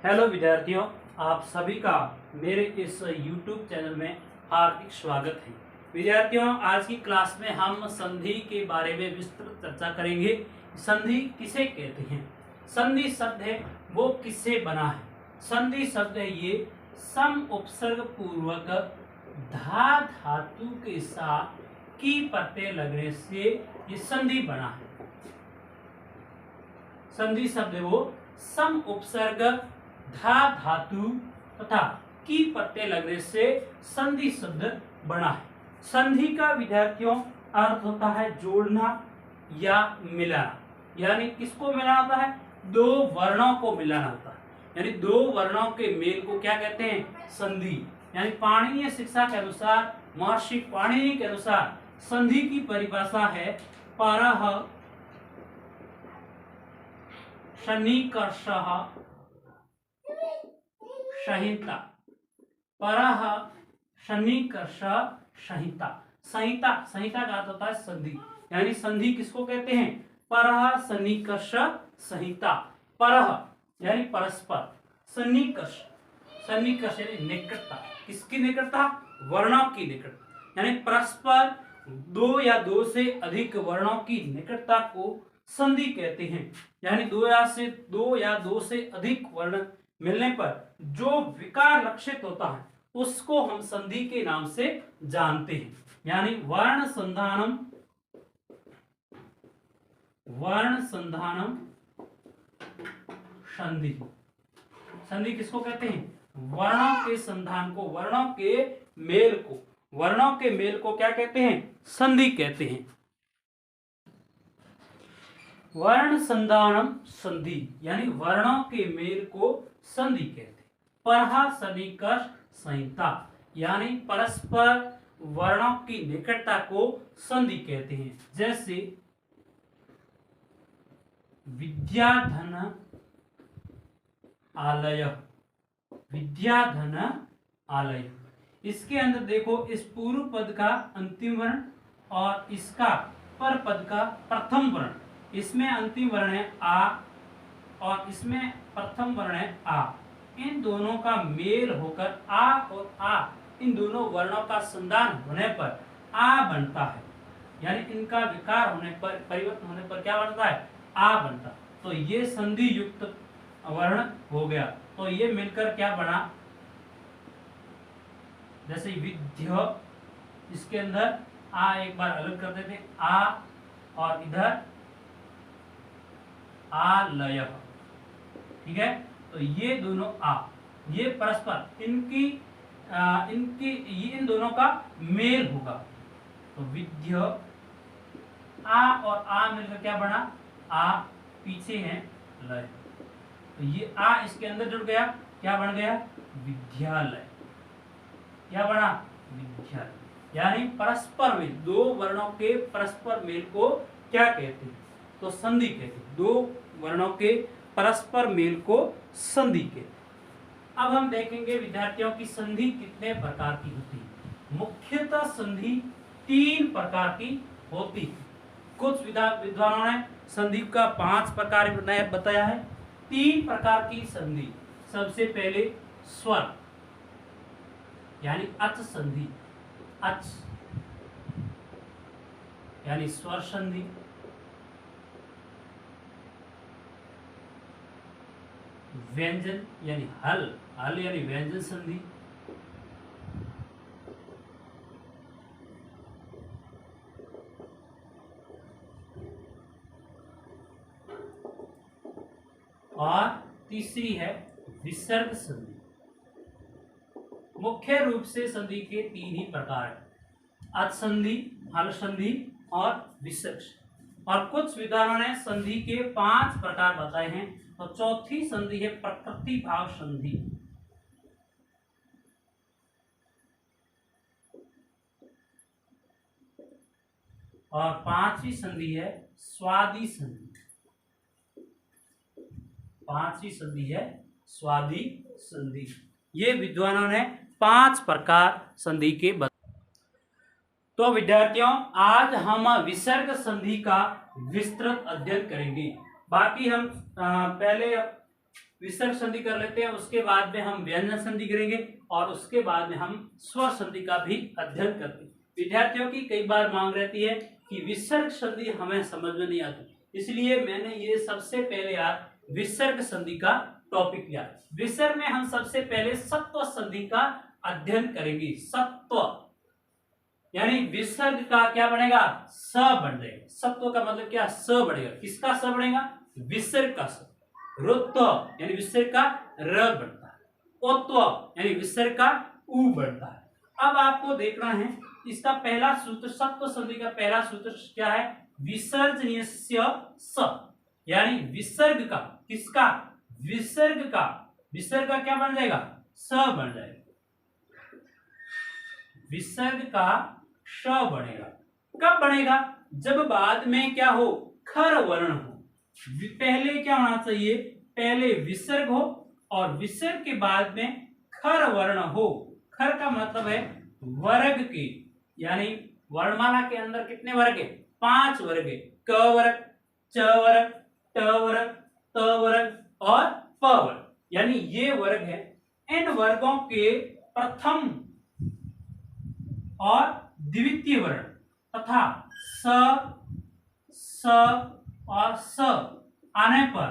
Hello विद्यार्थियों, आप सभी का मेरे इस YouTube चैनल में हार्दिक स्वागत है। विद्यार्थियों, आज की क्लास में हम संधि के बारे में विस्तृत चर्चा करेंगे। संधि किसे कहते हैं, संधि शब्द है वो किससे बना है। संधि शब्द है ये सम उपसर्ग पूर्वक धा धातु के साथ की प्रत्यय लगने से ये संधि बना है। संधि शब्द है वो सम उपसर्ग धा धातु तथा की प्रत्यय लगने से संधि शब्द बना है। संधि का विद्यार्थियों अर्थ होता है जोड़ना या मिलाना, यानी किसको मिलाना होता है, दो वर्णों को मिलाना होता है, यानी दो वर्णों के मेल को क्या कहते हैं, संधि। यानी पाणिनीय शिक्षा के अनुसार, महर्षि पाणिनि के अनुसार संधि की परिभाषा है परः शनिकर्षः संहिता। परः शनिकर्ष संहिता। संहिता, संहिता का अर्थ होता है संधि, यानी संधि किसको कहते हैं, परः शनिकर्ष संहिता। परः यानी परस्पर, शनिकर्ष, शनिकर्ष यानी निकटता, किसकी निकटता, वर्णों की निकटता, यानी परस्पर दो या दो से अधिक वर्णों की निकटता को संधि कहते हैं। यानी दो या दो से अधिक वर्ण मिलने पर जो विकार लक्षित होता है उसको हम संधि के नाम से जानते हैं। यानी वर्ण संधानम, वर्ण संधानम संधि। संधि किसको कहते हैं, वर्णों के संधान को, वर्णों के मेल को, वर्णों के मेल को क्या कहते हैं, संधि कहते हैं। वर्ण संधानम संधि, यानी वर्णों के मेल को संधि कहते हैं। परः शनिकर्ष संहिता, यानी परस्पर वर्णों की निकटता को संधि कहते हैं। जैसे विद्याधन आलय, विद्याधन आलय, इसके अंदर देखो, इस पूर्व पद का अंतिम वर्ण और इसका पर पद का प्रथम वर्ण, इसमें अंतिम वर्ण है आ और इसमें प्रथम वर्ण है आ। इन दोनों का मेल होकर आ और आ, इन दोनों वर्णों का संधान होने पर आ बनता है, यानी इनका विकार होने पर, परिवर्तन होने पर क्या बनता है, आ बनता। तो ये संधि युक्त वर्ण हो गया। तो ये मिलकर क्या बना, जैसे विद्य, इसके अंदर आ एक बार अलग कर देते, आ और इधर आलय, ठीक है। तो ये दोनों आ, ये परस्पर इनकी इन दोनों का मेल होगा। तो विद्य, आ और आ मिलकर क्या बना, आ पीछे है लय, तो ये आ इसके अंदर जुड़ गया, क्या बन गया, विद्यालय। क्या बना, विद्यालय। यानी परस्पर मेल, दो वर्णों के परस्पर मेल को क्या कहते हैं, तो संधि कहते हैं। दो वर्णों के परस्पर मेल को संधि कहते हैं। अब हम देखेंगे विद्यार्थियों की संधि कितने प्रकार की होती है। मुख्यतः संधि तीन प्रकार की होती है। कुछ विद्वानों ने संधि का 5 प्रकार बताया है। तीन प्रकार की संधि, सबसे पहले स्वर यानी अच संधि, अच यानी स्वर संधि। व्यंजन यानी हल, हल यानी व्यंजन संधि। और तीसरी है विसर्ग संधि। मुख्य रूप से संधि के तीन ही प्रकार हैं, अच संधि, हल संधि और विसर्ग। और कुछ विद्वानों ने संधि के 5 प्रकार बताए हैं। तो चौथी संधि है प्रकृति भाव संधि, और 5वीं संधि है स्वादी संधि। 5वीं संधि है स्वादी संधि। ये विद्वानों ने 5 प्रकार संधि के बताए। तो विद्यार्थियों, आज हम विसर्ग संधि का विस्तृत अध्ययन करेंगे। बाकी हम पहले विसर्ग संधि कर लेते हैं, उसके बाद में हम व्यंजन संधि करेंगे और उसके बाद में हम स्वर संधि का भी अध्ययन करते हैं। विद्यार्थियों की कई बार मांग रहती है कि विसर्ग संधि हमें समझ में नहीं आती, इसलिए मैंने ये सबसे पहले यार विसर्ग संधि का टॉपिक लिया। विसर्ग में हम सबसे पहले सत्व संधि का अध्ययन करेंगे। सत्व यानी विसर्ग का क्या बनेगा, स बन जाएगा। सत्व का मतलब क्या, स बनेगा। किसका स बनेगा, विसर्ग का स। रुत्व यानी विसर्ग का र बनता है। ओत्व यानी विसर्ग का उ बनता है। अब आपको देखना है इसका पहला सूत्र, सत्व संधि का पहला सूत्र क्या है, विसर्जनीयस्य स, यानी विसर्ग का, किसका, विसर्ग का, विसर्ग का क्या बन जाएगा, स बन जाएगा। विसर्ग का श बनेगा। कब बनेगा, जब बाद में क्या हो, खर वर्ण हो। पहले क्या होना चाहिए, पहले विसर्ग हो और विसर्ग के बाद में खर वर्ण हो। खर का मतलब है वर्ग के, यानी वर्णमाला के अंदर कितने वर्ग है, 5 वर्ग है। क वर्ग, च वर्ग, ट वर्ग, त वर्ग और प वर्ग, यानी ये वर्ग है। इन वर्गों के प्रथम और द्वितीय वर्ण तथा स, स और स आने पर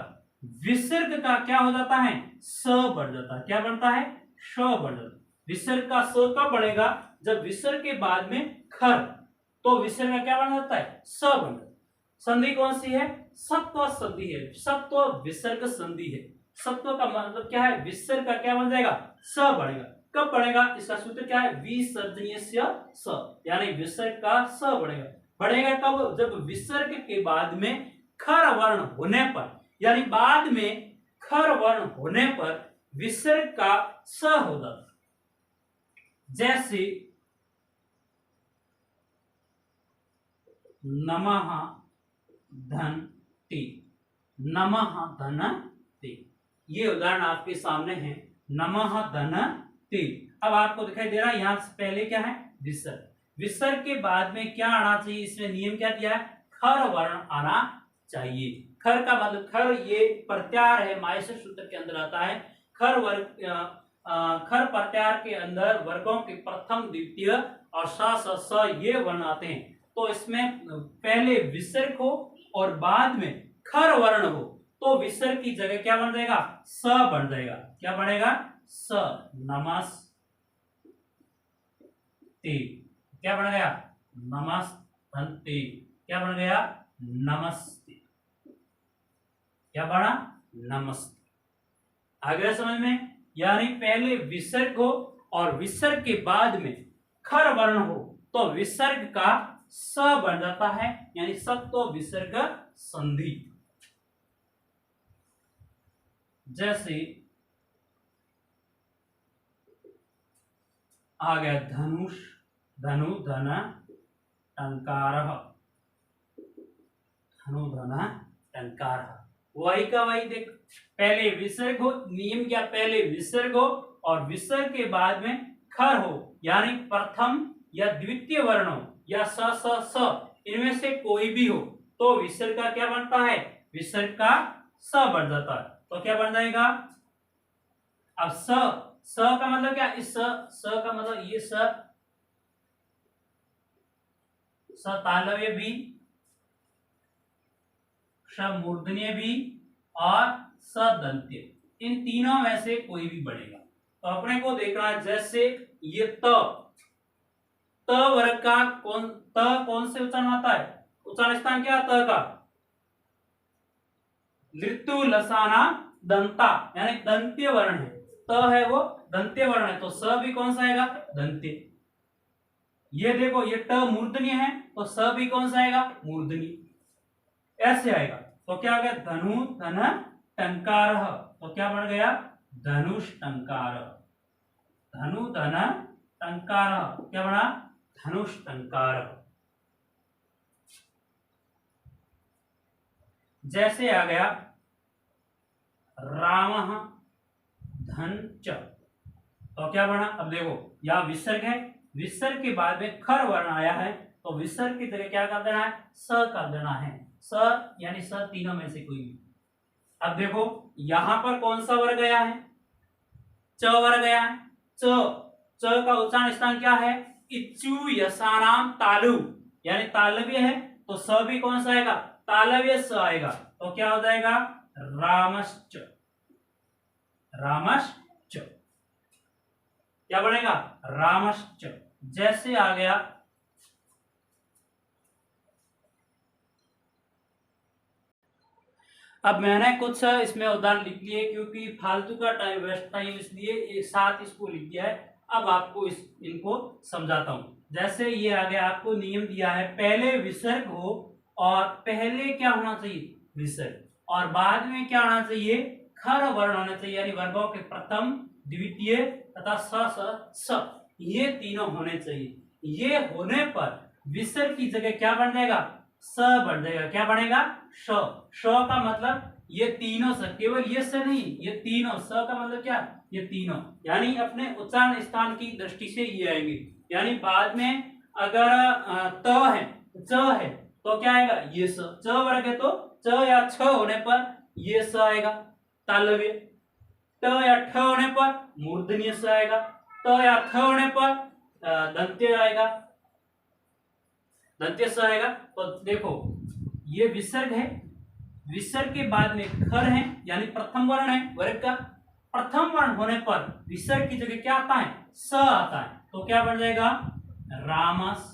विसर्ग का क्या हो जाता है, स बढ़ जाता है। क्या बनता है, श बढ़ जाता है। विसर्ग का स कब बढ़ेगा, जब विसर्ग के बाद में खर, तो विसर्ग का क्या बन जाता है, स बन जाता है। संधि कौन सी है, सत्व संधि है। सत्व विसर्ग संधि है। सत्व का मतलब क्या है, विसर्ग का क्या बन जाएगा, स बढ़ेगा। कब बढ़ेगा, इसका सूत्र क्या है, विसर्जनीयस्य स, यानी विसर्ग का स बढ़ेगा। बढ़ेगा कब, जब विसर्ग के बाद में खर वर्ण होने पर, यानी बाद में खर वर्ण होने पर विसर्ग का स हो जाता। जैसे नमः धन्ते, नमः धन्ते, ये उदाहरण आपके सामने है, नमः धन्ते। अब आपको दिखाई दे रहा है यहां से पहले क्या है, विसर्ग। विसर्ग के बाद में क्या आना चाहिए, इसमें नियम क्या दिया है, खर वर्ण आना चाहिए। खर का मतलब, खर ये प्रत्यार है, माहेश्वर सूत्र के अंदर आता है। खर वर्ग, खर प्रत्यार के अंदर वर्गों के प्रथम, द्वितीय और स ये वर्ण आते हैं। तो इसमें पहले विसर्ग हो और बाद में खर वर्ण हो, तो विसर्ग की जगह क्या बन जाएगा, स बन जाएगा। क्या बनेगा, स, नमस्ते। क्या बन गया, नमस्ते। क्या बन गया, नमस्ते। क्या बना, नमस्ते। आ गया समझ में, यानी पहले विसर्ग हो और विसर्ग के बाद में खर वर्ण हो, तो विसर्ग का स बन जाता है, यानी सत्व विसर्ग संधि। जैसे आ गया धनुष, धनु धन टंकार, धनु धन टंकार, वही का वही। देख, पहले विसर्ग हो, नियम क्या, पहले विसर्ग हो और विसर्ग के बाद में खर हो, यानी प्रथम या द्वितीय वर्ण हो या स, इनमें से कोई भी हो, तो विसर्ग का क्या बनता है, विसर्ग का स बन जाता है। तो क्या बन जाएगा, अब स का मतलब क्या, इस स का मतलब ये स तालव्य भी, स मूर्धन्य भी और स दंत्य, इन तीनों में से कोई भी बनेगा। तो अपने को देखना है, जैसे ये त वर्ग का कौन से उच्चारण आता है, उच्चारण स्थान क्या त का, ऋतु लसाना दंता, यानी दंत्य वर्ण है। त है वो दंत्य वर्ण है, तो स भी कौन सा आएगा, दंत्य। ये देखो, ये ट मूर्धन्य है, तो स भी कौन सा आएगा, मूर्धन्य। ऐसे आएगा। तो क्या हो गया, धनु धन टंकार, तो क्या बन गया, धनुष टंकार। धनु धन टंकार, क्या बना, धनुष टंकार। जैसे आ गया राम धन च, तो क्या बना, अब देखो यह विसर्ग है, विसर्ग के बाद में खर वर्ण आया है, तो विसर्ग की जगह क्या कर देना है, स कर देना है। स यानी स तीनों में से कोई भी। अब देखो यहां पर कौन सा वर्ग गया है, च वर्ग गया है। च का उच्चारण स्थान क्या है, इच्चु यसानाम तालु, यानी तालव्य है तो स भी कौन सा आएगा, तालव्य स आएगा। तो क्या हो जाएगा, रामश्च, रामश्च, क्या बनेगा, रामश्च। जैसे आ गया, अब मैंने कुछ इसमें उदाहरण लिख लिए क्योंकि फालतू का टाइम वेस्ट टाइम, इसलिए एक साथ इसको लिख दिया है। अब आपको इनको समझाता हूं। जैसे ये आ गया, आपको नियम दिया है पहले विसर्ग हो और पहले क्या होना चाहिए, विसर्ग, और बाद में क्या होना चाहिए, खर वर्ण होना चाहिए, यानी वर्गों के प्रथम द्वितीय तथा स ये तीनों होने चाहिए। ये होने पर विसर्ग की जगह क्या बन जाएगा, स बन जाएगा। क्या बनेगा, श। श का मतलब ये तीनों स, केवल ये स नहीं, ये तीनों। स का मतलब क्या, ये तीनों, यानी अपने उच्चारण स्थान की दृष्टि से ये आएंगे। यानी बाद में अगर त है, च है, तो क्या आएगा, ये स। च वर्ग है तो च या छ होने पर ये स आएगा तालव्य। ट या ठ होने पर मूर्धन्य स आएगा। त या थ होने पर दंत्य आएगा, दंत्य स आएगा। तो देखो ये विसर्ग है, विसर्ग के बाद में खर है, यानी प्रथम वर्ण है वर्ग का। प्रथम वर्ण होने पर विसर्ग की जगह क्या आता है, स आता है। तो क्या बन जाएगा, रामस।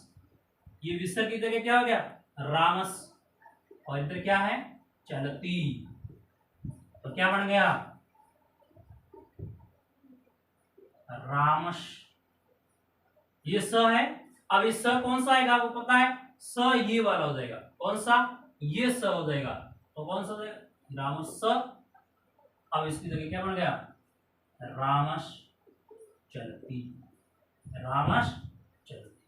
ये विसर्ग की जगह क्या हो गया, रामस, और इधर क्या है, चलती। तो क्या बन गया, रामश। ये स है। अब इस स कौन सा आएगा, आपको पता है, स ये वाला हो जाएगा। कौन सा, ये स हो जाएगा। तो कौन सा हो जाएगा, रामस स। अब इसकी जगह क्या बन गया, रामश चलती, रामश चलती।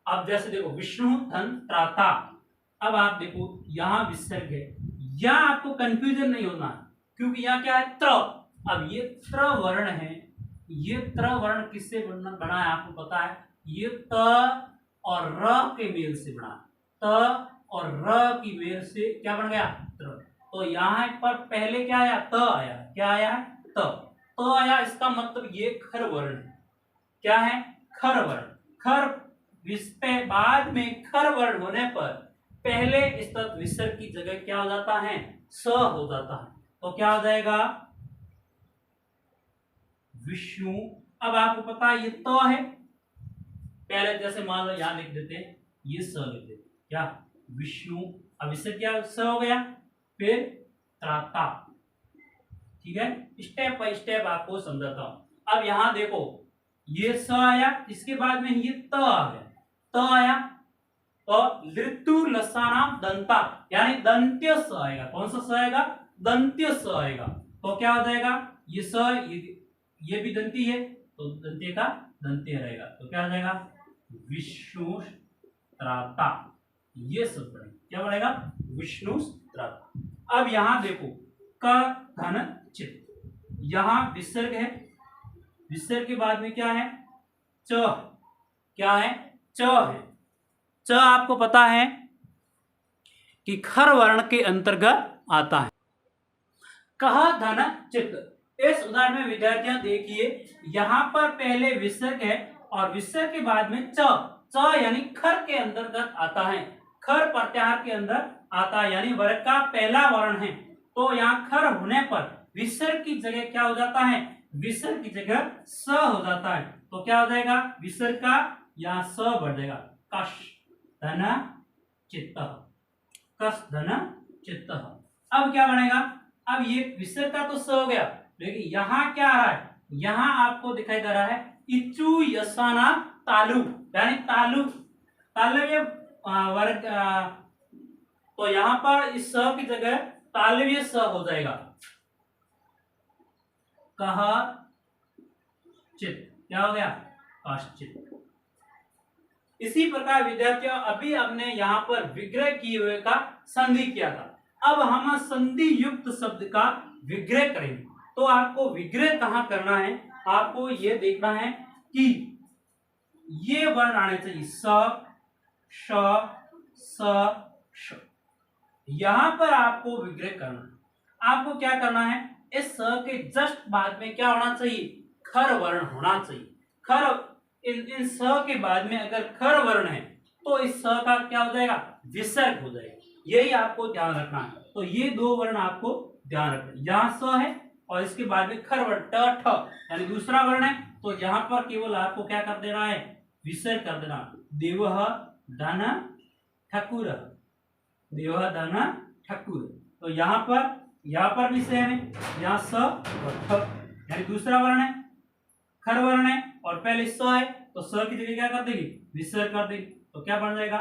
अब जैसे देखो विष्णु धन त्राता, अब आप देखो यहां विसर्ग है, यहां आपको कंफ्यूजन नहीं होना क्योंकि यहां क्या है, त्र। अब ये त्र वर्ण है, ये त्र वर्ण किससे बना है आपको पता है, ये त और र के मेल से बना, त और र की मेल से क्या बन गया, त्र। तो यहां पर पहले क्या आया, त आया। क्या आया, त आया। इसका मतलब ये खर वर्ण है। क्या है, खर वर्ण। खर बाद में खर वर्ण होने पर पहले इस विसर्ग की जगह क्या हो जाता है, स हो जाता है। तो क्या हो जाएगा, विष्णु। अब आपको पता है ये तो है, पहले जैसे मान लो यहां लिख देते हैं, ये स लिख देते, क्या, विष्णु। अब इससे क्या स हो गया, फिर त्राता। ठीक है, स्टेप बाय स्टेप आपको समझाता हूं। अब यहां देखो ये स आया, इसके बाद में ये त आ गया, त आया तो ऋतु लसानाम दंता, यानी दंत्य स आएगा। कौन सा स आएगा, दंत्य स आएगा। तो क्या हो जाएगा, ये स, ये भी दंती है तो दंत्य का दंत्य रहेगा। तो क्या हो जाएगा, विष्णु त्राता। ये सब बनेगा, क्या बनेगा, विष्णु त्राता। अब यहां देखो क धन चित, यहां विसर्ग है, विसर्ग के बाद में क्या है, च। क्या है, च है। च आपको पता है कि खर वर्ण के अंतर्गत आता है। कहा धन चित्त, इस उदाहरण में विद्यार्थियों देखिए, यहां पर पहले विसर्ग है और विसर्ग के बाद में च, च यानी खर के अंतर्गत आता है, खर प्रत्याहार के अंदर आता है, यानी वर्ग का पहला वर्ण है। तो यहाँ खर होने पर विसर्ग की जगह क्या हो जाता है, विसर्ग की जगह स हो जाता है। तो क्या हो जाएगा, विसर्ग का यहाँ स बढ़ जाएगा, कश धन चित्त, कश धन चित्त। अब क्या बनेगा, अब ये विसर्ग का तो स हो गया, लेकिन यहाँ क्या आ रहा है, यहाँ आपको दिखाई दे रहा है इच्चु यसाना तालु, यानी तालु, तालव्य वर्ग। तो यहां पर इस स की जगह तालव्य स हो जाएगा, कहा चित, क्या हो गया, काश्चित। इसी प्रकार विद्यार्थियों अभी हमने यहाँ पर विग्रह किए हुए का संधि किया था। अब हम संधि युक्त शब्द का विग्रह करेंगे। तो आपको विग्रह कहाँ करना है, आपको यह देखना है कि ये वर्ण आने चाहिए, स, श, स, श। यहां पर आपको विग्रह करना है। आपको क्या करना है, इस स के जस्ट बाद में क्या होना चाहिए, खर वर्ण होना चाहिए। खर इन स के बाद में अगर खर वर्ण है तो इस स का क्या हो जाएगा, विसर्ग हो जाएगा। यही आपको ध्यान रखना है। तो ये दो वर्ण आपको ध्यान रखना है। यहाँ स है और इसके बाद में खर वर्ण ट ठ यानी दूसरा वर्ण है, तो यहाँ पर केवल आपको क्या कर देना है, विसर्ग कर देना। देवः धन ठकुर, देवः धन ठकुर। तो यहाँ पर भी सेम है, यहाँ स और ठ यानी दूसरा वर्ण है, खर वर्ण है और पहले स है, तो स की जगह क्या कर देगी, विसर्ग कर देगी। तो क्या बन जाएगा,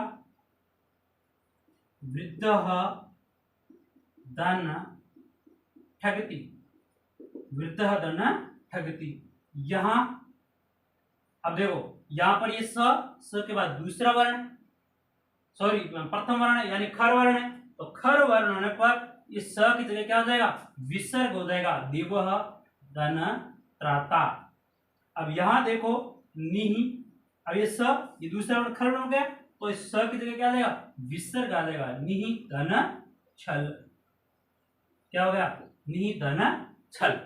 वृद्धः धन ठगति, वृद्धः धन ठगति। यहां अब देखो, यहां पर ये स के बाद दूसरा वर्ण, सॉरी प्रथम वर्ण है यानी खर वर्ण है, तो खर वर्ण होने पर इस स की जगह क्या हो जाएगा, विसर्ग हो जाएगा। देवः धन त्राता। अब यहां देखो निहि, अब ये दूसरा वर्ण खर वर्ण हो गया, तो इस स की जगह क्या आ जाएगा, विसर्ग आ जाएगा। निहि धन छल, क्या हो गया, निहि धन छल।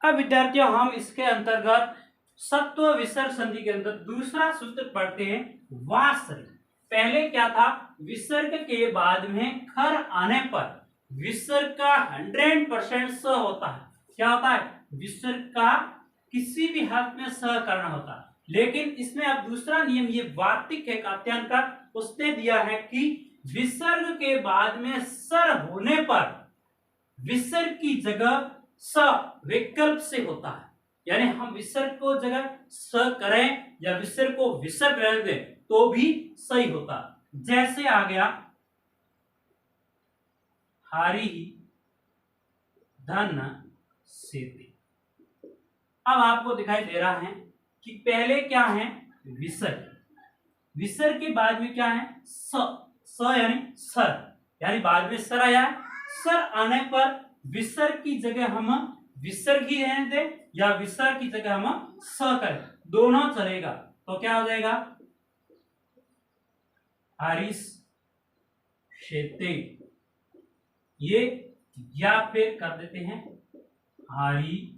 अब विद्यार्थियों हम इसके अंतर्गत सत्व विसर्ग संधि के अंदर दूसरा सूत्र पढ़ते हैं, वासरी। पहले क्या था, विसर्ग के बाद में खर आने पर विसर्ग का 100% स होता है। क्या होता है, विसर्ग का किसी भी हाथ में स करना होता है। लेकिन इसमें अब दूसरा नियम ये वार्तिक है कात्यायन का, उसने दिया है कि विसर्ग के बाद में सर होने पर विसर्ग की जगह स विकल्प से होता है। यानी हम विसर्ग को जगह स करें या विसर्ग को विसर्ग रहने दें तो भी सही होता है। जैसे आ गया हारी धन सेते। अब आपको दिखाई दे रहा है कि पहले क्या है, विसर्ग, विसर्ग के बाद में क्या है, स यानी सर, यानी बाद में सर आया है। सर आने पर विसर्ग की जगह हम विसर्ग ही रहने दें या विसर्ग की जगह हम स करें, दोनों चलेगा। तो क्या हो जाएगा, हारिस शेते, ये या फिर कर देते हैं हारी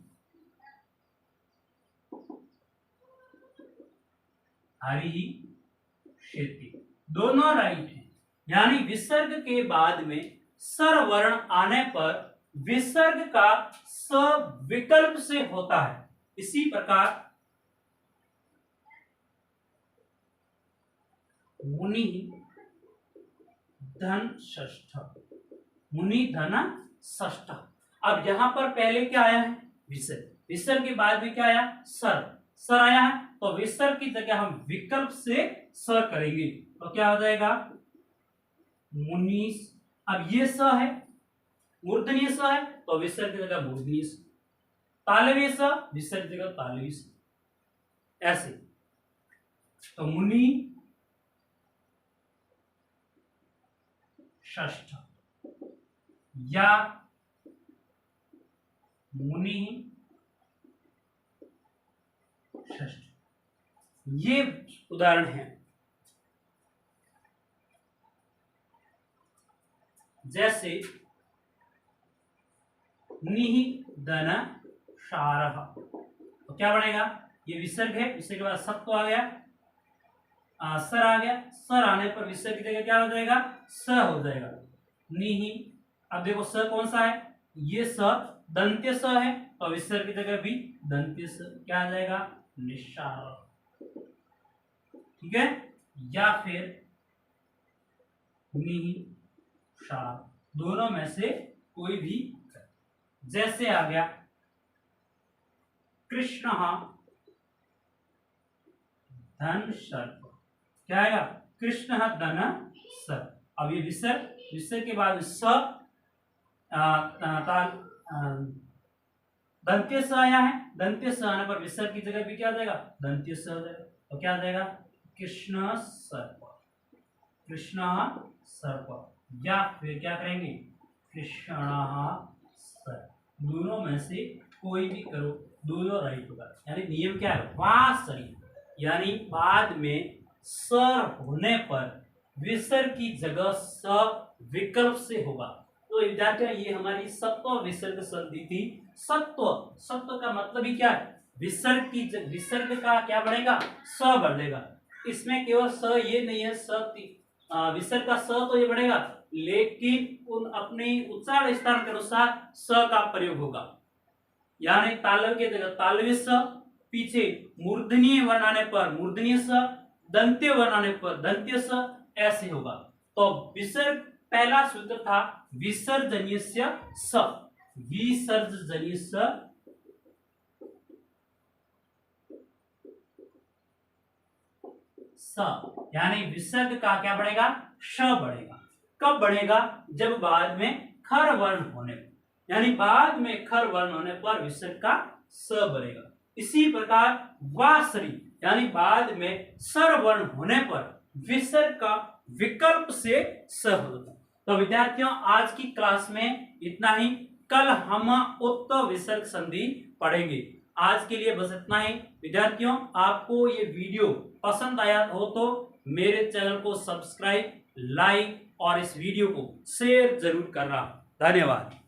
हरी शेती, दोनों राइट है। यानी विसर्ग के बाद में सर वर्ण आने पर विसर्ग का स विकल्प से होता है। इसी प्रकार मुनि धन षष्ठ, मुनि धन षष्ठ। अब यहां पर पहले क्या आया है, विसर्ग, विसर्ग के बाद में क्या आया, सर, सर आया है, तो विसर्ग की जगह हम विकल्प से स करेंगे। तो क्या हो जाएगा, मुनीस। अब ये स है, मूर्धन्य स है, तो विसर्ग की जगह मूर्धन्य स, तालव्य स, विसर्ग की जगह तालव्य स, ऐसे। तो मुनि षष्ठ या मुनि षष्ठ, ये उदाहरण है। जैसे निहि धन शारः, तो क्या बनेगा, ये विसर्ग है, विसर्ग के बाद सत्व आ गया, सर आ गया, सर आने पर विसर्ग की जगह क्या हो जाएगा, स हो जाएगा, निहि। अब देखो स कौन सा है, ये स दंत्य स है, तो विसर्ग की जगह भी दंत्य स, क्या आ जाएगा, निशार। ठीक है, या फिर निशार, दोनों में से कोई भी। जैसे आ गया कृष्ण धन सर्प, क्या आएगा, कृष्ण धन सर्प। अब ये विसर्ग, विसर्ग के बाद स दंत्य स आया है, दंत्य स आने पर विसर्ग की जगह भी क्या आ जाएगा, दंत्य स हो जाएगा। तो क्या आ जाएगा, कृष्ण सर्प, कृष्ण सर्प, या फिर क्या करेंगे, कृष्ण सर्प, दोनों में से कोई भी करो, दोनों राइट होगा। यानी नियम क्या है, वासरी, यानी बाद में सर होने पर विसर्ग की जगह स विकल्प से होगा। तो विद्यार्थियों ये हमारी सत्व विसर्ग संधि थी। सत्व, सत्व का मतलब ही क्या है? विसर्ग का क्या बढ़ेगा? स बढ़ेगा। इसमें केवल स ये नहीं है, विसर्ग का स तो ये बढ़ेगा, लेकिन उन अपनी उच्चारण स्थान के अनुसार स का प्रयोग होगा। यानी तालव्य की जगह तालव्य स, पीछे मूर्धन्य वर्ण आने पर मूर्धन्य स, दंत्य वर्ण आने पर दंत्य स, ऐसे होगा। तो विसर्ग पहला सूत्र था विसर्जनीयस्य स, विसर्जनीयस्य स, यानी विसर्ग का क्या बढ़ेगा? श बढ़ेगा। कब बढ़ेगा? जब बाद में खर वर्ण होने पर, यानी बाद में खर वर्ण होने पर विसर्ग का स बढ़ेगा। इसी प्रकार वासरी, यानी बाद में सर वर्ण होने पर विसर्ग का विकल्प से स होता। तो विद्यार्थियों आज की क्लास में इतना ही। कल हम उत्त विसर्ग संधि पढ़ेंगे। आज के लिए बस इतना ही। विद्यार्थियों आपको ये वीडियो पसंद आया हो तो मेरे चैनल को सब्सक्राइब, लाइक और इस वीडियो को शेयर जरूर करना। धन्यवाद।